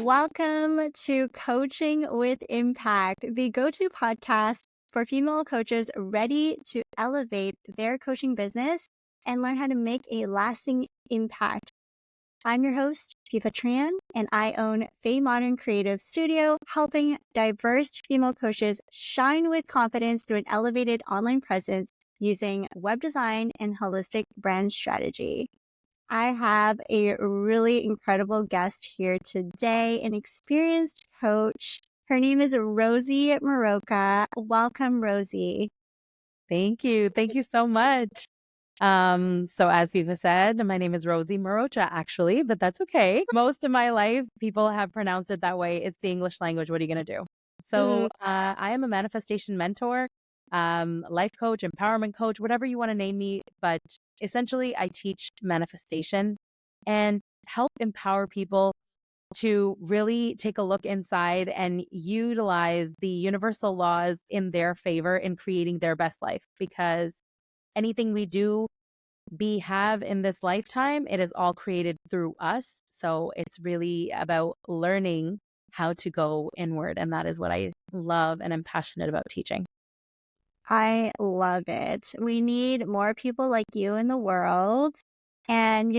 Welcome to Coaching with Impact, the go-to podcast for female coaches ready to elevate their coaching business and learn how to make a lasting impact. I'm your host, Fifa Tran, and I own Faye Modern Creative Studio, helping diverse female coaches shine with confidence through an elevated online presence using web design and holistic brand strategy. I have a really incredible guest here today, an experienced coach. Her name is Rosie Marocha. Welcome, Rosie. Thank you. Thank you so much. So as Viva said, my name is Rosie Marocha, actually, but that's okay. Most of my life, people have pronounced it that way. It's the English language. What are you going to do? So I am a manifestation mentor, life coach, empowerment coach, whatever you want to name me. But essentially, I teach manifestation and help empower people to really take a look inside and utilize the universal laws in their favor in creating their best life. Because anything we do, have in this lifetime, it is all created through us. So it's really about learning how to go inward. And that is what I love and am passionate about teaching. I love it. We need more people like you in the world. And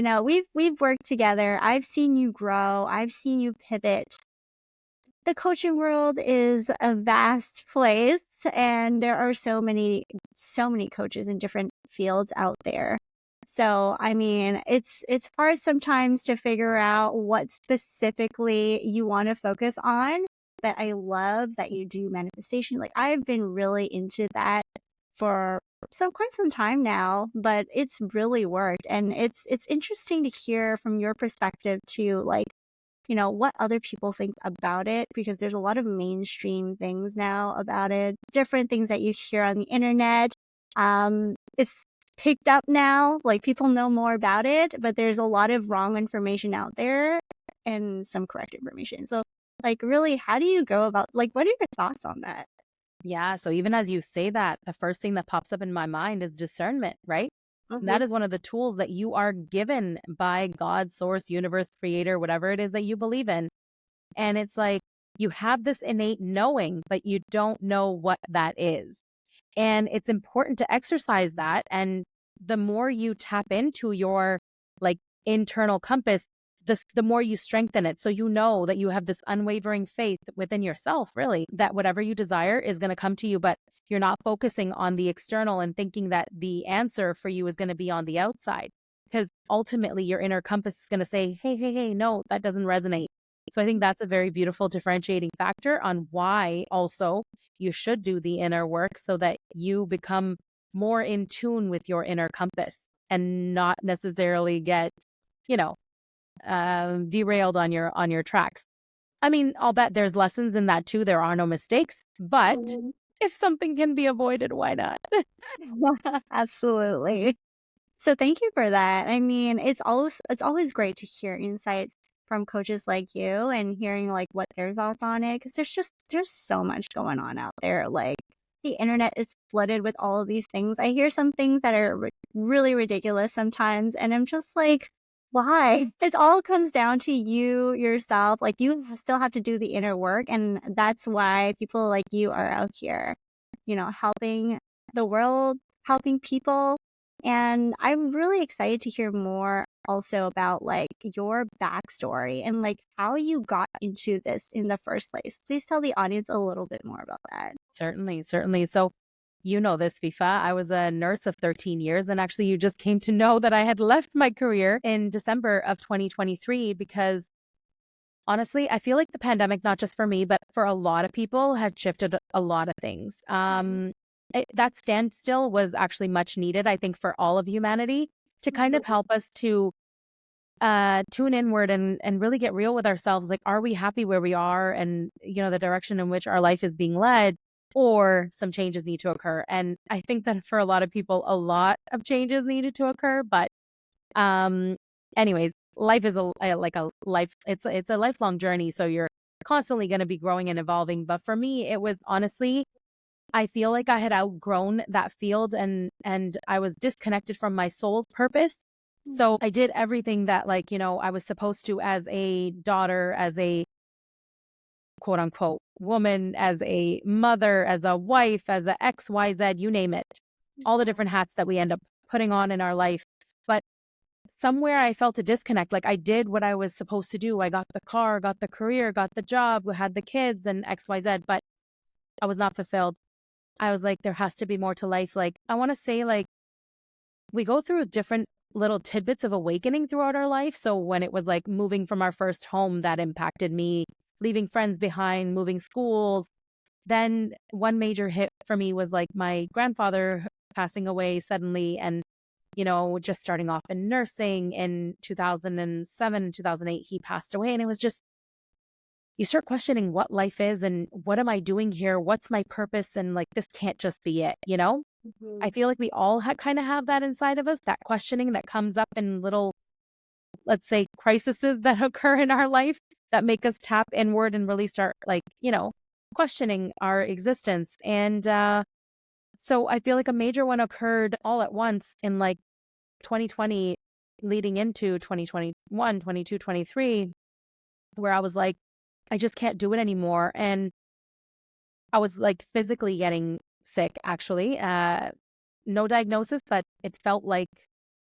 we've worked together. I've seen you grow. I've seen you pivot. The coaching world is a vast place, and there are so many coaches in different fields out there. So, I mean, it's hard sometimes to figure out what specifically you want to focus on, but I love that you do manifestation. Like, I've been really into that for quite some time now, but it's really worked. And it's interesting to hear from your perspective too, like, what other people think about it, because there's a lot of mainstream things now about it, different things that you hear on the internet. It's picked up now, like people know more about it, but there's a lot of wrong information out there and some correct information. So like, really, how do you go about, like, what are your thoughts on that? Yeah. So even as you say that, the first thing that pops up in my mind is discernment, right? That is one of the tools that you are given by God, source, universe, creator, whatever it is that you believe in. And it's like you have this innate knowing, but you don't know what that is. And it's important to exercise that. And the more you tap into your like internal compass, the more you strengthen it. So you know that you have this unwavering faith within yourself, really, that whatever you desire is going to come to you, but you're not focusing on the external and thinking that the answer for you is going to be on the outside. Because ultimately your inner compass is going to say, hey, no, that doesn't resonate. So I think that's a very beautiful differentiating factor on why also you should do the inner work so that you become more in tune with your inner compass and not necessarily get, derailed on your tracks. I mean, I'll bet there's lessons in that too. There are no mistakes, but if something can be avoided, why not? Absolutely. So thank you for that. I mean, it's always great to hear insights from coaches like you and hearing like what their thoughts on it, because there's so much going on out there. Like, the internet is flooded with all of these things. I hear some things that are really ridiculous sometimes, and I'm just like, why? It all comes down to you yourself. Like, you still have to do the inner work, and that's why people like you are out here, helping the world, helping people. And I'm really excited to hear more also about like your backstory and like how you got into this in the first place. Please tell the audience a little bit more about that. Certainly. So you know this, Fifa. I was a nurse of 13 years. And actually, you just came to know that I had left my career in December of 2023 because honestly, I feel like the pandemic, not just for me, but for a lot of people, had shifted a lot of things. That standstill was actually much needed, I think, for all of humanity to kind of help us to tune inward and really get real with ourselves. Like, are we happy where we are and, the direction in which our life is being led, or some changes need to occur? And I think that for a lot of people, a lot of changes needed to occur. But anyways, life is it's a lifelong journey. So you're constantly going to be growing and evolving. But for me, it was honestly, I feel like I had outgrown that field and I was disconnected from my soul's purpose. So I did everything that I was supposed to as a daughter, as a quote unquote woman, as a mother, as a wife, as a XYZ, you name it, all the different hats that we end up putting on in our life. But somewhere I felt a disconnect. Like I did what I was supposed to do. I got the car, got the career, got the job, had the kids and XYZ, but I was not fulfilled. I was like, there has to be more to life. Like, I want to say, like, we go through different little tidbits of awakening throughout our life. So when it was like moving from our first home, that impacted me, leaving friends behind, moving schools. Then one major hit for me was like my grandfather passing away suddenly, and, just starting off in nursing in 2007, 2008, he passed away. And it was just, you start questioning what life is and what am I doing here? What's my purpose? And like, this can't just be it. I feel like we all kind of have that inside of us, that questioning that comes up in little, let's say, crises that occur in our life that make us tap inward and really start questioning our existence. And so I feel like a major one occurred all at once in like 2020 leading into 2021, 22, 23, where I was like, I just can't do it anymore. And I was like physically getting sick, actually. No diagnosis, but it felt like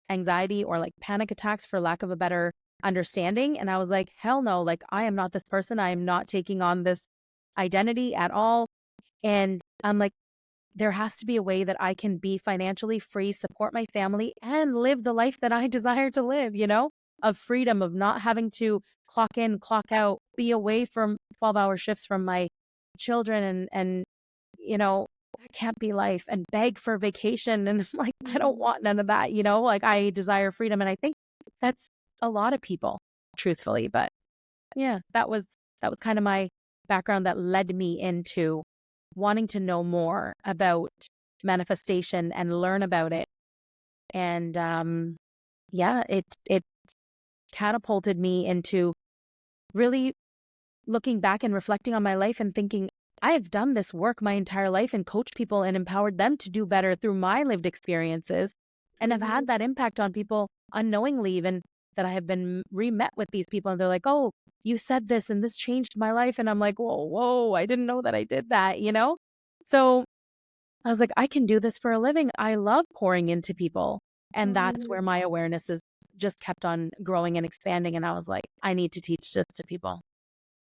anxiety or like panic attacks, for lack of a better understanding. And I was like, hell no, like I am not this person. I am not taking on this identity at all. And I'm like, there has to be a way that I can be financially free, support my family, and live the life that I desire to live, of freedom, of not having to clock in, clock out, be away from 12-hour shifts from my children. And that can't be life, and beg for vacation. And I'm like, I don't want none of that, like I desire freedom. And I think that's a lot of people, truthfully. But yeah, that was kind of my background that led me into wanting to know more about manifestation and learn about it. And yeah, it catapulted me into really looking back and reflecting on my life and thinking, I have done this work my entire life and coached people and empowered them to do better through my lived experiences, and have had that impact on people unknowingly, even that I have been re-met with these people and they're like, oh, you said this and this changed my life. And I'm like, whoa, I didn't know that I did that. So I was like, I can do this for a living. I love pouring into people. And that's where my awareness is just kept on growing and expanding. And I was like, I need to teach this to people.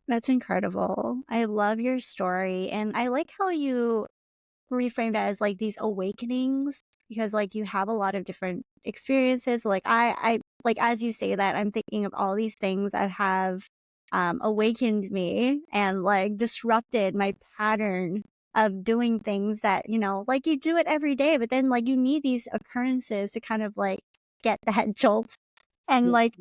That's incredible. I love your story. And I like how you reframed as like these awakenings, because like you have a lot of different experiences. Like I like, as you say that, I'm thinking of all these things that have awakened me and like disrupted my pattern of doing things that, like you do it every day, but then like you need these occurrences to kind of like get that jolt and like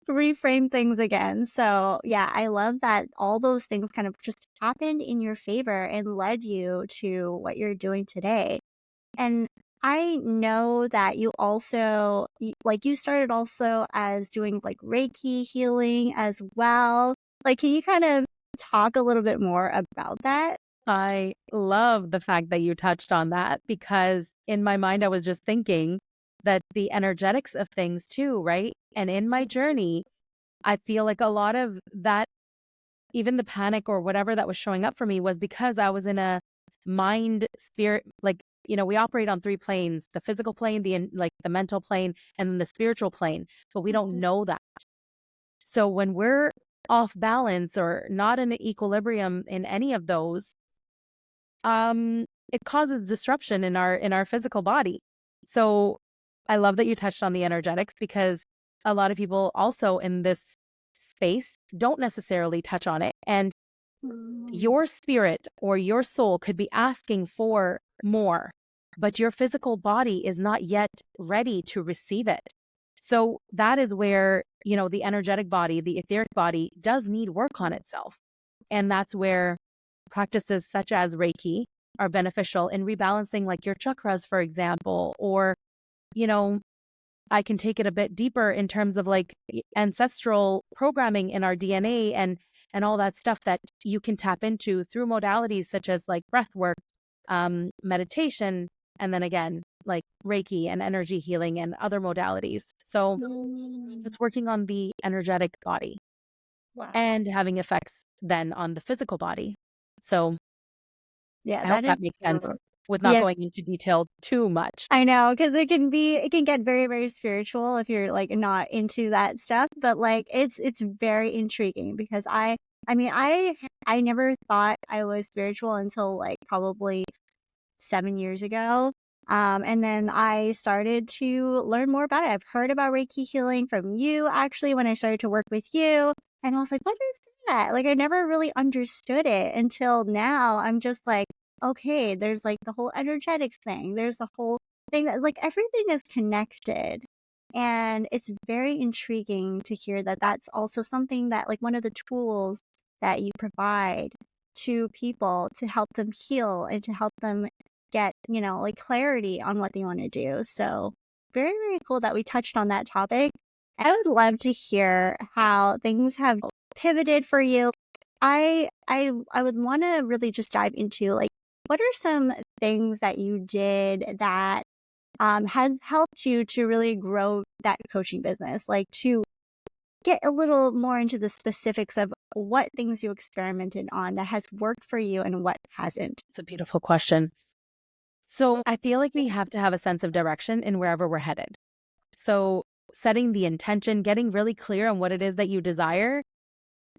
reframe things again. So yeah, I love that all those things kind of just happened in your favor and led you to what you're doing today. And I know that you also like you started also as doing like Reiki healing as well. Like, can you kind of talk a little bit more about that? I love the fact that you touched on that, because in my mind, I was just thinking that the energetics of things too, right? And in my journey, I feel like a lot of that, even the panic or whatever that was showing up for me, was because I was in a mind spirit, like, we operate on three planes: the physical plane, the mental plane, and the spiritual plane, but we don't know that. So when we're off balance or not in equilibrium in any of those, it causes disruption in our physical body. So I love that you touched on the energetics, because a lot of people also in this space don't necessarily touch on it. And your spirit or your soul could be asking for more, but your physical body is not yet ready to receive it. So that is where, the energetic body, the etheric body, does need work on itself. And that's where practices such as Reiki are beneficial in rebalancing, like your chakras, for example. Or, I can take it a bit deeper in terms of like ancestral programming in our DNA and all that stuff that you can tap into through modalities such as like breath work, meditation, and then again, like Reiki and energy healing and other modalities. So it's working on the energetic body. Wow. and having effects then on the physical body. So Yeah, I hope that is that makes sense true. with not Yeah, going into detail too much. I know, because it can get very, very spiritual if you're, like, not into that stuff, but, like, it's very intriguing because I mean, I never thought I was spiritual until, like, probably 7 years ago. And then I started to learn more about it. I've heard about Reiki healing from you actually when I started to work with you. And I was like, what is that? Like, I never really understood it until now. I'm just like, okay, there's like the whole energetics thing. There's the whole thing that like everything is connected. And it's very intriguing to hear that that's also something that like one of the tools that you provide to people to help them heal and to help them get, like clarity on what they want to do. So very, very cool that we touched on that topic. I would love to hear how things have pivoted for you. I would want to really just dive into like what are some things that you did that has helped you to really grow that coaching business, like to get a little more into the specifics of what things you experimented on that has worked for you and what hasn't. It's a beautiful question. So I feel like we have to have a sense of direction in wherever we're headed. So setting the intention, getting really clear on what it is that you desire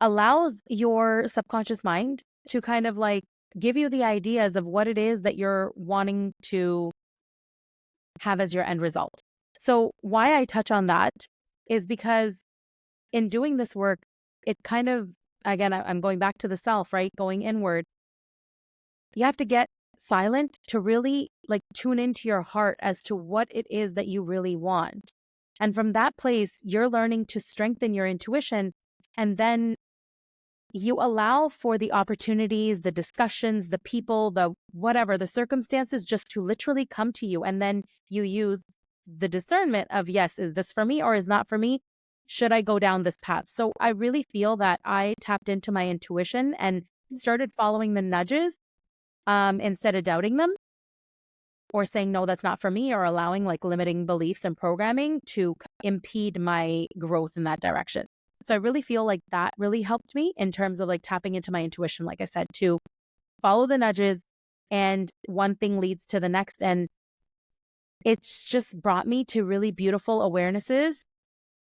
allows your subconscious mind to kind of like give you the ideas of what it is that you're wanting to have as your end result. So why I touch on that is because in doing this work, it kind of, again, I'm going back to the self, right? Going inward. You have to get silent to really like tune into your heart as to what it is that you really want. And from that place, you're learning to strengthen your intuition. And then you allow for the opportunities, the discussions, the people, the whatever, the circumstances just to literally come to you. And then you use the discernment of, yes, is this for me or is not for me? Should I go down this path? So I really feel that I tapped into my intuition and started following the nudges instead of doubting them or saying, no, that's not for me, or allowing like limiting beliefs and programming to impede my growth in that direction. So I really feel like that really helped me in terms of like tapping into my intuition, like I said, to follow the nudges and one thing leads to the next. And it's just brought me to really beautiful awarenesses,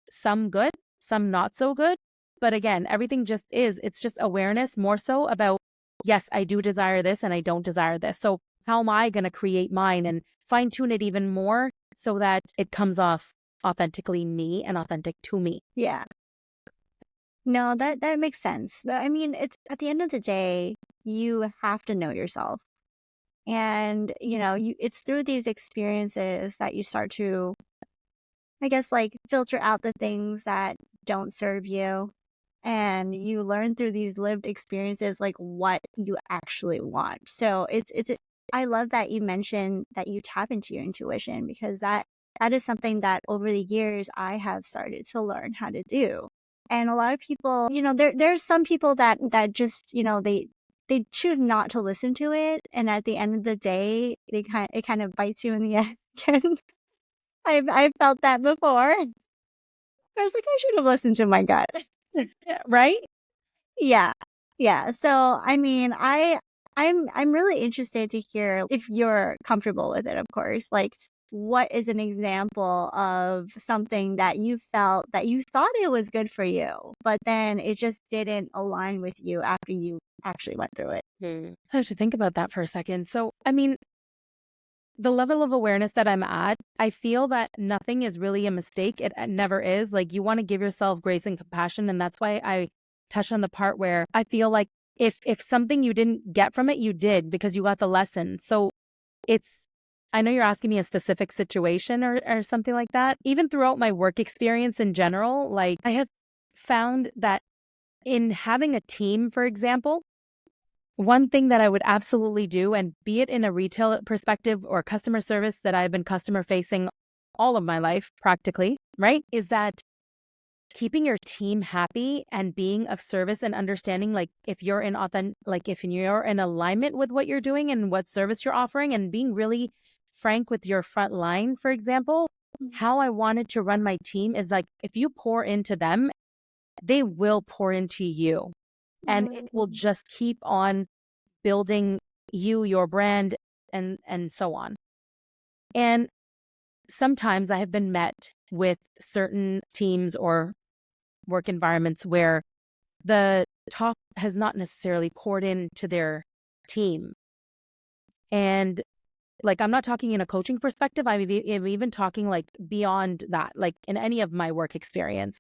some good, some not so good. But again, everything just is, it's just awareness more so about, yes, I do desire this and I don't desire this. So how am I going to create mine and fine tune it even more so that it comes off authentically me and authentic to me? Yeah. No, that makes sense. But I mean, it's at the end of the day, you have to know yourself. And, it's through these experiences that you start to, I guess, like filter out the things that don't serve you. And you learn through these lived experiences, like what you actually want. So I love that you mentioned that you tap into your intuition because that is something that over the years I have started to learn how to do. And a lot of people, there's some people that just, they choose not to listen to it. And at the end of the day, it kind of bites you in the ass again. I've felt that before. I was like, I should have listened to my gut. Right? Yeah. Yeah. So, I mean, I'm really interested to hear if you're comfortable with it, of course. Like, what is an example of something that you felt that you thought it was good for you, but then it just didn't align with you after you actually went through it? I have to think about that for a second. So, I mean, the level of awareness that I'm at, I feel that nothing is really a mistake. It never is. Like you want to give yourself grace and compassion. And that's why I touched on the part where I feel like if something you didn't get from it, you did because you got the lesson. So it's, I know you're asking me a specific situation or something like that. Even throughout my work experience in general, like I have found that in having a team, for example, one thing that I would absolutely do, and be it in a retail perspective or customer service that I've been customer facing all of my life practically, right? Is that keeping your team happy and being of service and understanding like if you're in if you're in alignment with what you're doing and what service you're offering and being really frank with your front line, for example, how I wanted to run my team is like if you pour into them they will pour into you, and it will just keep on building you, your brand, and so on. And sometimes I have been met with certain teams or work environments where the top has not necessarily poured into their team. And like, I'm not talking in a coaching perspective. I'm even talking like beyond that, like in any of my work experience.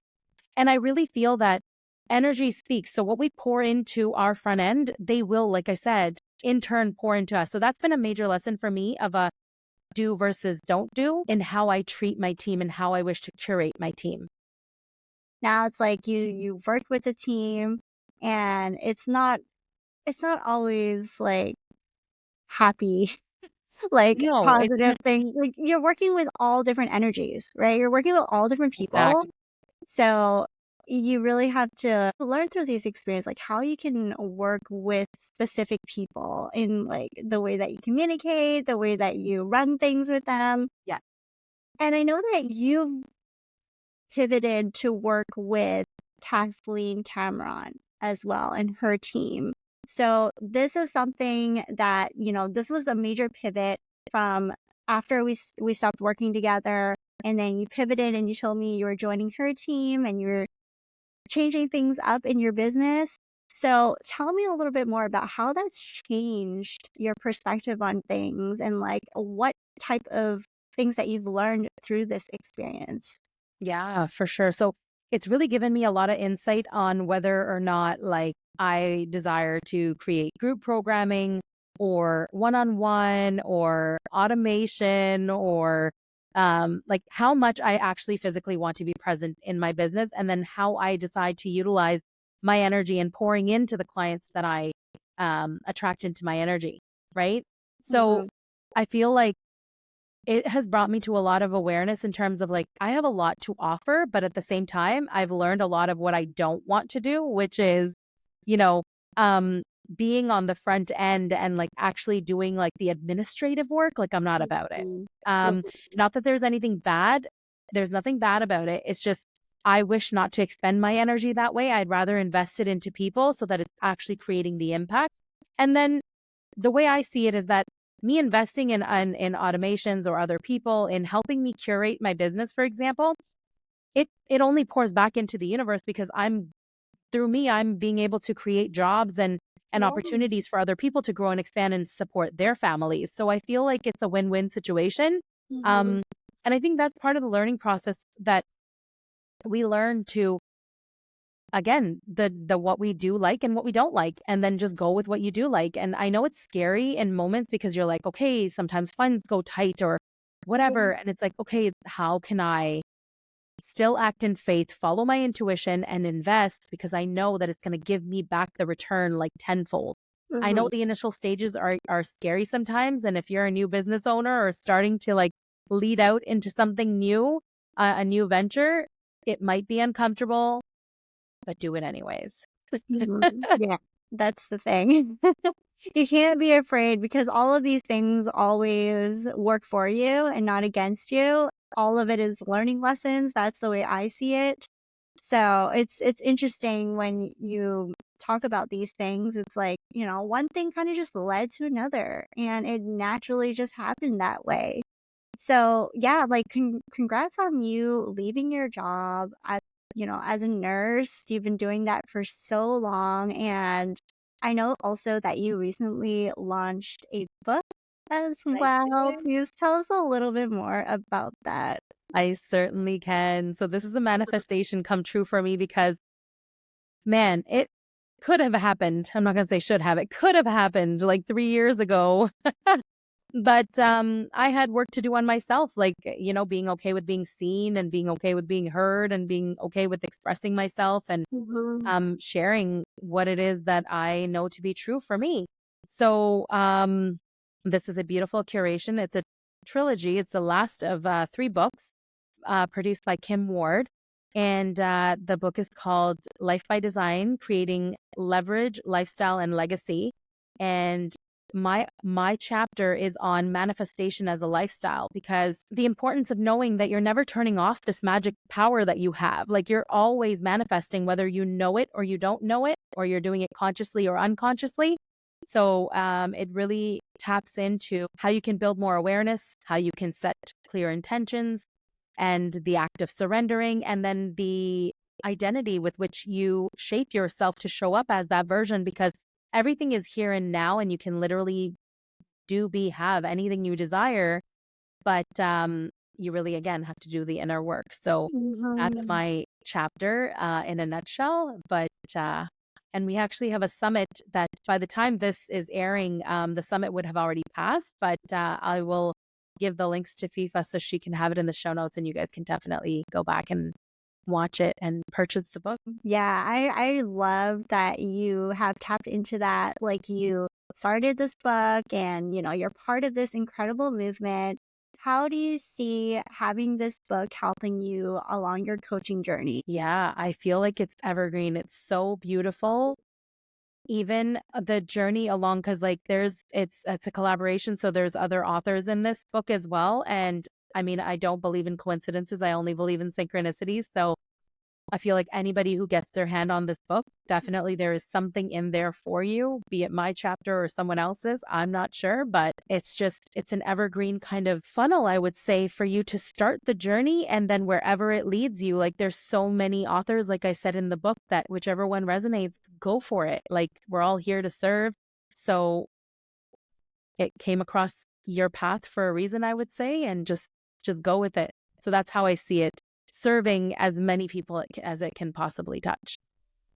And I really feel that energy speaks. So what we pour into our front end, they will, like I said, in turn pour into us. So that's been a major lesson for me of a do versus don't do in how I treat my team and how I wish to curate my team. Now it's like you've worked with a team, and it's not always like happy, like No, it's positive things. Like, you're working with all different energies, right? You're working with all different people. exactly. So you really have to learn through these experiences, like how you can work with specific people in like the way that you communicate, the way that you run things with them. Yeah. And I know that you've pivoted to work with Kathleen Cameron as well and her team. So this is something that, this was a major pivot from after we stopped working together, and then you pivoted and you told me you were joining her team and you're changing things up in your business. So tell me a little bit more about how that's changed your perspective on things, and like what type of things that you've learned through this experience. Yeah, for sure. So it's really given me a lot of insight on whether or not like I desire to create group programming or one-on-one or automation or like how much I actually physically want to be present in my business, and then how I decide to utilize my energy and pouring into the clients that I attract into my energy, right? So Mhm. I feel like it has brought me to a lot of awareness in terms of like, I have a lot to offer, but at the same time, I've learned a lot of what I don't want to do, which is, you know, um, being on the front end and like actually doing like the administrative work. Like, I'm not about it. Mhm. Um, Mhm. Not that there's anything bad. There's nothing bad about it. It's just, I wish not to expend my energy that way. I'd rather invest it into people so that it's actually creating the impact. And then the way I see it is that me investing in automations or other people in helping me curate my business, for example, it only pours back into the universe because I'm being able to create jobs and Yes. opportunities for other people to grow and expand and support their families. So I feel like it's a win-win situation. Mhm. Um, and I think that's part of the learning process that we learn to, again, the what we do like and what we don't like, and then just go with what you do like. And I know it's scary in moments because you're like, okay, sometimes funds go tight or whatever, and it's like, okay, how can I still act in faith, follow my intuition, and invest because I know that it's going to give me back the return like tenfold. I know Mhm. the initial stages are scary sometimes, and if you're a new business owner or starting to like lead out into something new, a new venture, it might be uncomfortable, but do it anyways. Mhm. Yeah, that's the thing. You can't be afraid, because all of these things always work for you and not against you. All of it is learning lessons. That's the way I see it. So it's interesting when you talk about these things. It's like, one thing kind of just led to another, and it naturally just happened that way. So yeah, like congrats on you leaving your job as a nurse. You've been doing that for so long, and I know also that you recently launched a book as I well. did. Please tell us a little bit more about that. I certainly can. So this is a manifestation come true for me because, man, it could have happened. I'm not going to say should have. It could have happened like 3 years ago. But I had work to do on myself, like, being okay with being seen and being okay with being heard and being okay with expressing myself and Mhm. sharing what it is that I know to be true for me. So this is a beautiful curation. It's a trilogy. It's the last of 3 books produced by Kim Ward. And the book is called Life by Design: Creating Leverage, Lifestyle, and Legacy. And my chapter is on manifestation as a lifestyle, because the importance of knowing that you're never turning off this magic power that you have. Like, you're always manifesting, whether you know it or you don't know it, or you're doing it consciously or unconsciously. So it really taps into how you can build more awareness, how you can set clear intentions, and the act of surrendering, and then the identity with which you shape yourself to show up as that version, because everything is here and now, and you can literally have anything you desire. But you really, again, have to do the inner work. So that's Mhm. my chapter in a nutshell. But and we actually have a summit that by the time this is airing, the summit would have already passed. But I will give the links to FIFA so she can have it in the show notes, and you guys can definitely go back and watch it and purchase the book. Yeah, I love that you have tapped into that. Like, you started this book and, you're part of this incredible movement. How do you see having this book helping you along your coaching journey? Yeah, I feel like it's evergreen. It's so beautiful. Even the journey along, because like it's a collaboration, so there's other authors in this book as well. And I mean, I don't believe in coincidences. I only believe in synchronicities. So I feel like anybody who gets their hand on this book, definitely there is something in there for you, be it my chapter or someone else's. I'm not sure, but it's an evergreen kind of funnel, I would say, for you to start the journey, and then wherever it leads you. Like, there's so many authors, like I said in the book, that whichever one resonates, go for it. Like, we're all here to serve. So it came across your path for a reason, I would say, and just go with it. So that's how I see it, serving as many people as it can possibly touch.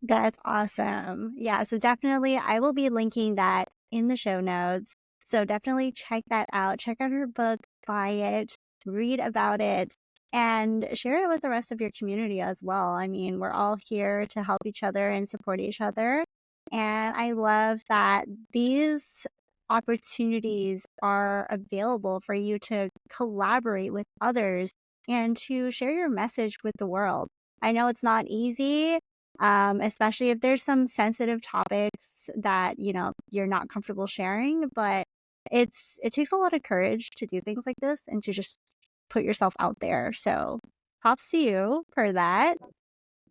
That's awesome. Yeah, so definitely I will be linking that in the show notes. So definitely check that out. Check out her book, buy it, read about it, and share it with the rest of your community as well. I mean, we're all here to help each other and support each other. And I love that these opportunities are available for you to collaborate with others and to share your message with the world. I know it's not easy, especially if there's some sensitive topics that, you're not comfortable sharing, but it takes a lot of courage to do things like this and to just put yourself out there. So props to you for that.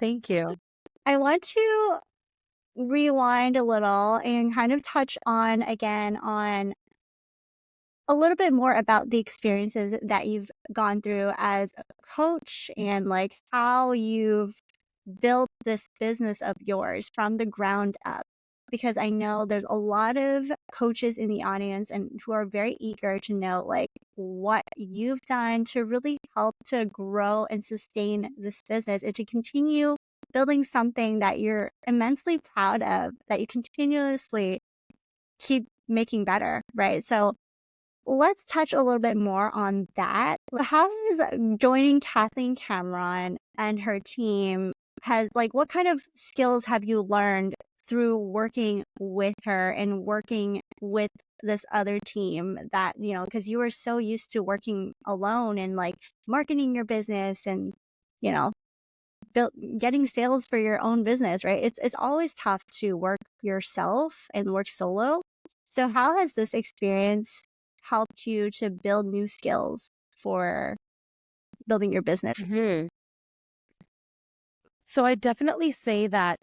Thank you. I want to rewind a little and kind of touch on again on a little bit more about the experiences that you've gone through as a coach and like how you've built this business of yours from the ground up. Because I know there's a lot of coaches in the audience and who are very eager to know like what you've done to really help to grow and sustain this business and to continue building something that you're immensely proud of, that you continuously keep making better, right? So let's touch a little bit more on that. How has joining Kathleen Cameron and her team has like what kind of skills have you learned through working with her and working with this other team that, because you were so used to working alone and like marketing your business and, you know, build getting sales for your own business, right? It's always tough to work yourself and work solo. So how has this experience helped you to build new skills for building your business? Mhm. So I definitely say that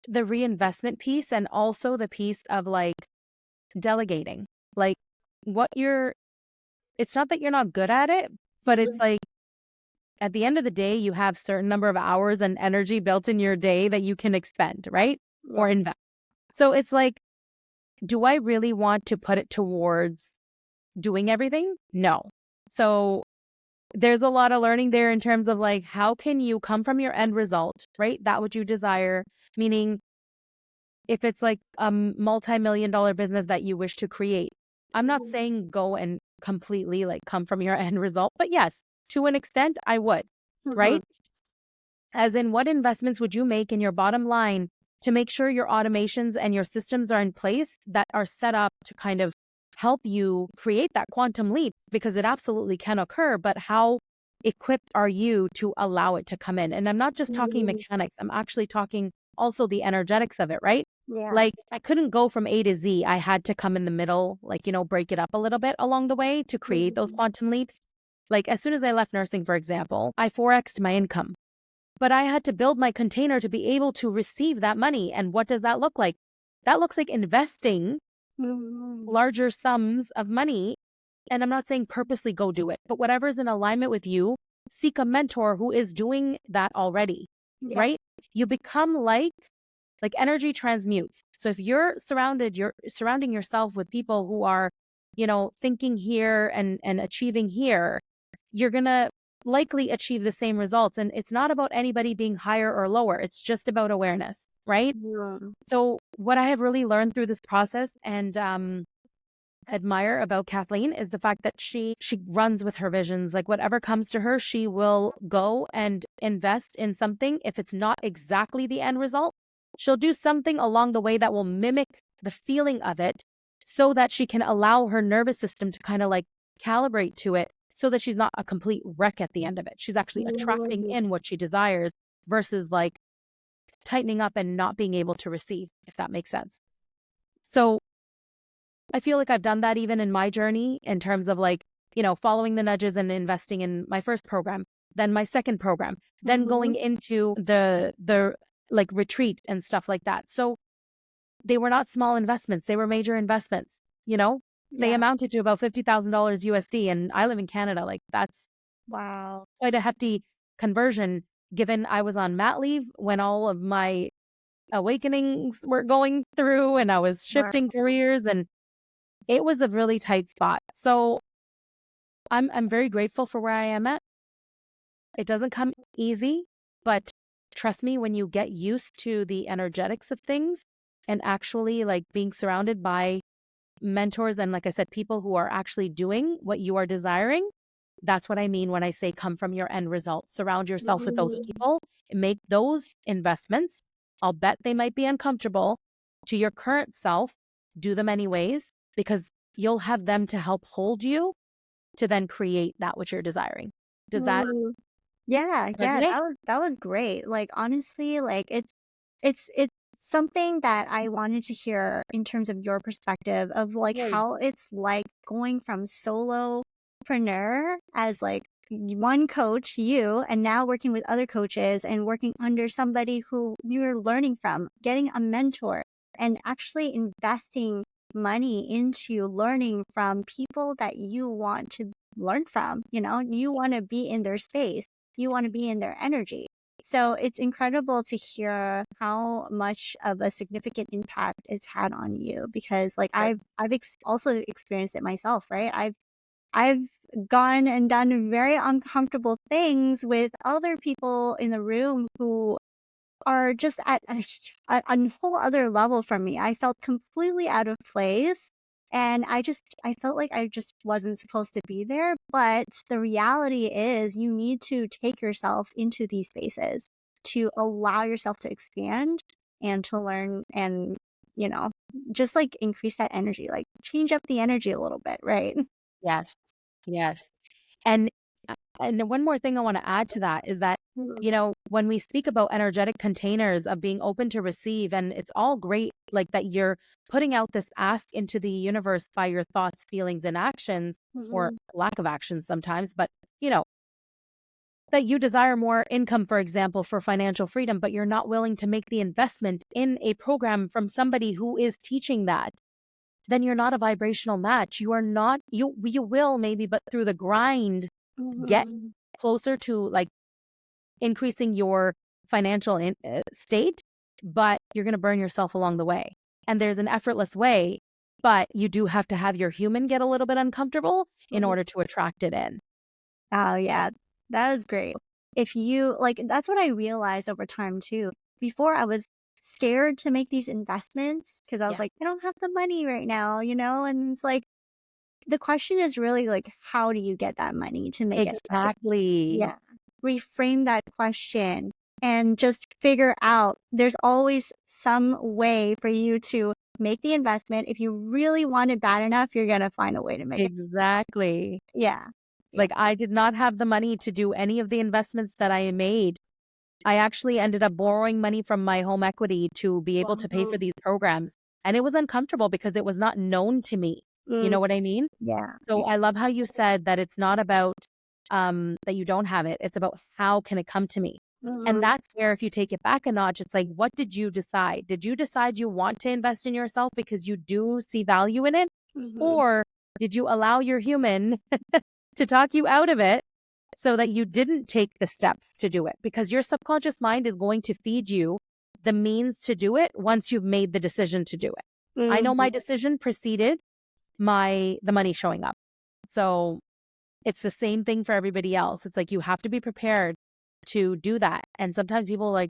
the reinvestment piece, and also the piece of like delegating, like what you're, it's not that you're not good at it, but it's like at the end of the day, you have certain number of hours and energy built in your day that you can expend, right? Or invest. So it's like, do I really want to put it towards doing everything? No. So there's a lot of learning there in terms of like, how can you come from your end result, right? That what you desire, meaning if it's like a multi-million dollar business that you wish to create, I'm not saying go and completely like come from your end result, but yes, to an extent, I would, right? As in, what investments would you make in your bottom line to make sure your automations and your systems are in place that are set up to kind of help you create that quantum leap? Because it absolutely can occur, but how equipped are you to allow it to come in? And I'm not just talking mechanics, I'm actually talking also the energetics of it, right? Yeah. Like, I couldn't go from A to Z. I had to come in the middle, like, break it up a little bit along the way to create those Mhm. quantum leaps. Like, as soon as I left nursing, for example, I 4x'd my income, but I had to build my container to be able to receive that money. And what does that look like? That looks like investing Mhm. larger sums of money. And I'm not saying purposely go do it, but whatever's in alignment with you, seek a mentor who is doing that already, Yeah. right? You become like energy transmutes. So if you're surrounding yourself with people who are, thinking here and achieving here, you're going to likely achieve the same results. And it's not about anybody being higher or lower. It's just about awareness, right? Mhm. So what I have really learned through this process and admire about Kathleen is the fact that she runs with her visions. Like whatever comes to her, she will go and invest in something. If it's not exactly the end result, she'll do something along the way that will mimic the feeling of it so that she can allow her nervous system to kind of like calibrate to it so that she's not a complete wreck at the end of it. She's actually attracting Mhm. in what she desires versus like tightening up and not being able to receive, if that makes sense. So I feel like I've done that even in my journey in terms of like, following the nudges and investing in my first program, then my second program, then going Mhm. into the like retreat and stuff like that. So they were not small investments, they were major investments, you know? They Yeah. amounted to about $50,000 USD and I live in Canada, like that's Wow. quite a hefty conversion given I was on mat leave when all of my awakenings were going through and I was Wow. shifting careers and it was a really tight spot. So I'm very grateful for where I am at. It doesn't come easy, but trust me, when you get used to the energetics of things and actually like being surrounded by mentors and like I said, people who are actually doing what you are desiring, that's what I mean when I say come from your end result. Surround yourself with those Mhm. people and make those investments. I'll bet they might be uncomfortable to your current self. Do them anyways because you'll have them to help hold you to then create that which you're desiring. Does that Mhm. Yeah, yeah, resonate? that was great. Like honestly, like it's something that I wanted to hear in terms of your perspective of like Yay. how it's like going from solopreneur as like one coach, you, and now working with other coaches and working under somebody who you're learning from, getting a mentor and actually investing money into learning from people that you want to learn from, you want to be in their space, you want to be in their energy. So it's incredible to hear how much of a significant impact it's had on you because like Right. I've also experienced it myself, right? I've gone and done very uncomfortable things with other people in the room who are just at a whole other level from me. I felt completely out of place. And I felt like I just wasn't supposed to be there. But the reality is, you need to take yourself into these spaces to allow yourself to expand and to learn and, you know, just like increase that energy, like change up the energy a little bit, right? Yes. Yes. And and one more thing I want to add to that is that, Mhm. when we speak about energetic containers of being open to receive, and it's all great, like that you're putting out this ask into the universe by your thoughts, feelings, and actions, or Mhm. lack of actions sometimes, but you know, that you desire more income, for example, for financial freedom, but you're not willing to make the investment in a program from somebody who is teaching that, then you're not a vibrational match. You are not, you will maybe, but through the grind, get Mhm. closer to like increasing your financial state, but you're going to burn yourself along the way. And there's an effortless way, but you do have to have your human get a little bit uncomfortable in Mhm. order to attract it in. Oh, yeah. That is great. If you like, that's what I realized over time too. Before I was scared to make these investments because I was Yeah, like, I don't have the money right now, And it's like, the question is really like, how do you get that money to make it, right? exactly. Yeah. Reframe that question and just figure out there's always some way for you to make the investment. If you really want it bad enough, you're going to find a way to make it. Exactly. Yeah. Yeah. Like I did not have the money to do any of the investments that I made I actually ended up borrowing money from my home equity to be able to pay for these programs. And it was uncomfortable because it was not known to me. You Mm, know what I mean? yeah. So I love how you said that it's not about that you don't have it. It's about how can it come to me? And Mhm, that's where if you take it back a notch, it's like, what did you decide? Did you decide you want to invest in yourself because you do see value in it? mhm, Or did you allow your human to talk you out of it so that you didn't take the steps to do it? Because your subconscious mind is going to feed you the means to do it once you've made the decision to do it. I know mhm, my decision preceded the money showing up. So it's the same thing for everybody else. It's like you have to be prepared to do that. And sometimes people are like,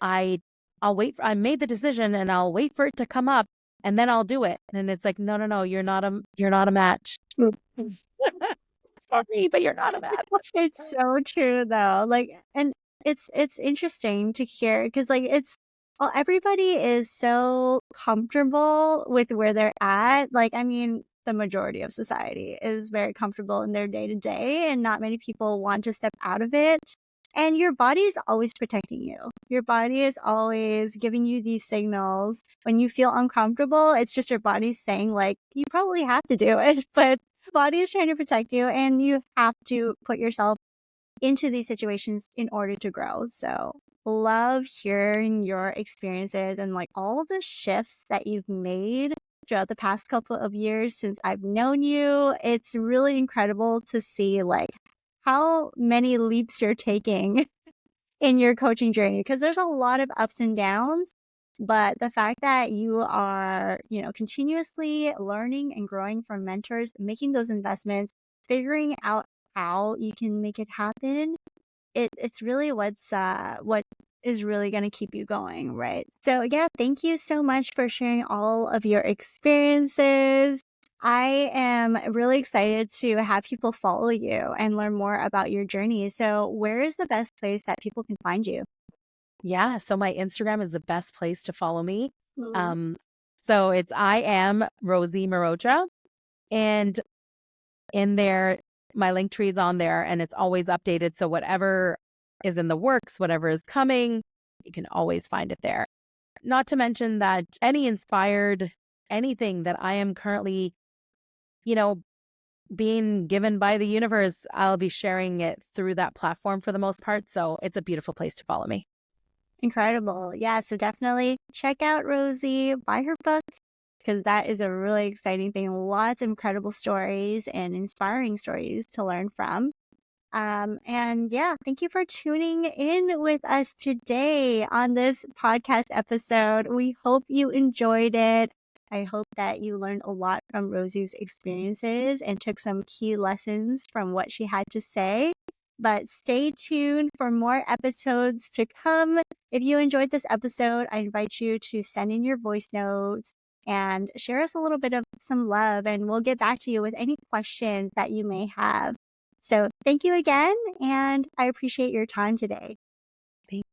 I I'll wait I made the decision and I'll wait for it to come up and then I'll do it. And it's like, no, you're not a match. mhm. Sorry, but you're not a match. It's so true though. Like, and it's interesting to hear because like it's well, everybody is so comfortable with where they're at. Like, I mean, the majority of society is very comfortable in their day to day, and not many people want to step out of it. And your body is always protecting you. Your body is always giving you these signals. When you feel uncomfortable, it's just your body saying, like, you probably have to do it, but the body is trying to protect you, and you have to put yourself into these situations in order to grow. So, love hearing your experiences and like all the shifts that you've made throughout the past couple of years since I've known you. It's really incredible to see like how many leaps you're taking in your coaching journey because there's a lot of ups and downs. But the fact that you are, continuously learning and growing from mentors, making those investments, figuring out how you can make it happen, it's really what is really going to keep you going, right? So yeah, thank you so much for sharing all of your experiences. I am really excited to have people follow you and learn more about your journey. So where is the best place that people can find you? Yeah. So my Instagram is the best place to follow me. Mhm. Um, so it's I am Rosie Marocha. And in there, my link tree is on there and it's always updated. So whatever is in the works, whatever is coming, you can always find it there. Not to mention that any inspired anything that I am currently, you know, being given by the universe, I'll be sharing it through that platform for the most part. So it's a beautiful place to follow me. Incredible. Yeah, so definitely check out Rosie, buy her book, because that is a really exciting thing. Lots of incredible stories and inspiring stories to learn from. And yeah, thank you for tuning in with us today on this podcast episode. We hope you enjoyed it. I hope that you learned a lot from Rosie's experiences and took some key lessons from what she had to say. But stay tuned for more episodes to come. If you enjoyed this episode, I invite you to send in your voice notes and share us a little bit of some love, and we'll get back to you with any questions that you may have. So thank you again, and I appreciate your time today. Thank